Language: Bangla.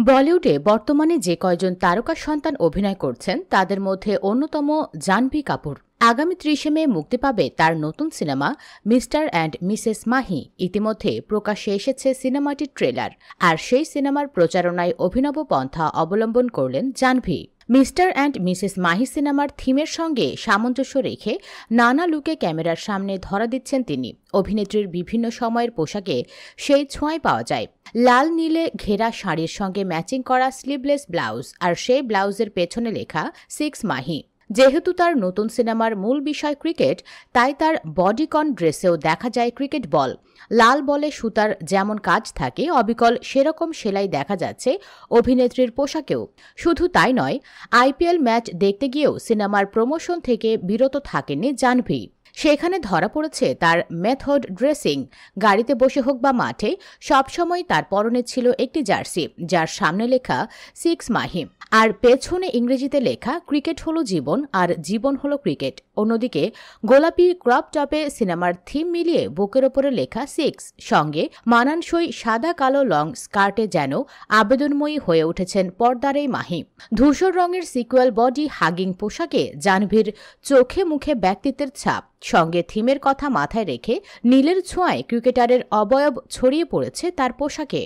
বলিউডে বর্তমানে যে কয়জন তারকা সন্তান অভিনয় করছেন তাদের মধ্যে অন্যতম জাহ্নবী কাপুর। আগামী ৩০শে মে মুক্তি পাবে তার নতুন cinema mister and Mrs Mahi. ইতিমধ্যে প্রকাশ্যে এসেছে সিনেমাটির ট্রেলার, আর সেই সিনেমার প্রচারণায় অভিনব পন্থা অবলম্বন করলেন Janhvi. Mr and Mrs Mahi সিনেমার থিমের সঙ্গে সামঞ্জস্য রেখে নানা লুকে ক্যামেরার সামনে ধরা দিচ্ছেন তিনি। অভিনেত্রীর বিভিন্ন সময়ের পোশাকে সেই ছোঁয়াই পাওয়া যায়। লাল নীলে ঘেরা শাড়ির সঙ্গে ম্যাচিং করা স্লিভলেস ব্লাউজ, আর সেই ব্লাউজের পেছনে লেখা 6 মাহি। যেহেতু তার নতুন সিনেমার মূল বিষয় ক্রিকেট, তাই তার বডিকন ড্রেসেও দেখা যায় ক্রিকেট বল। লাল বলে সুতার যেমন কাজ থাকে, অবিকল সেরকম সেলাই দেখা যাচ্ছে অভিনেত্রীর পোশাকেও। শুধু তাই নয়, আইপিএল ম্যাচ দেখতে গিয়েও সিনেমার প্রমোশন থেকে বিরত থাকেননি জাহ্নবী। সেখানে ধরা পড়েছে তার মেথড ড্রেসিং। গাড়িতে বসে হোক বা মাঠে, সবসময় তার পরনে ছিল একটি জার্সি, যার সামনে লেখা 6 মাহি, আর পেছনে ইংরেজিতে লেখা ক্রিকেট হলো জীবন, আর জীবন হলো ক্রিকেট। অন্যদিকে গোলাপি ক্রপ টপে সিনেমার থিম মিলিয়ে বুকের ওপরে লেখা 6, সঙ্গে মানানসই সাদা কালো লং স্কার্টে যেন আবেদনময়ী হয়ে উঠেছেন পর্দার এই মাহি। ধূসর রঙের সিকুয়েল বডি হাগিং পোশাকে জাহ্নবীর চোখে মুখে ব্যক্তিত্বের ছাপ, সঙ্গে থিমের কথা মাথায় রেখে নীলের ছোঁয়ায় ক্রিকেটারের অবয়ব ছড়িয়ে পড়েছে তার পোশাকে।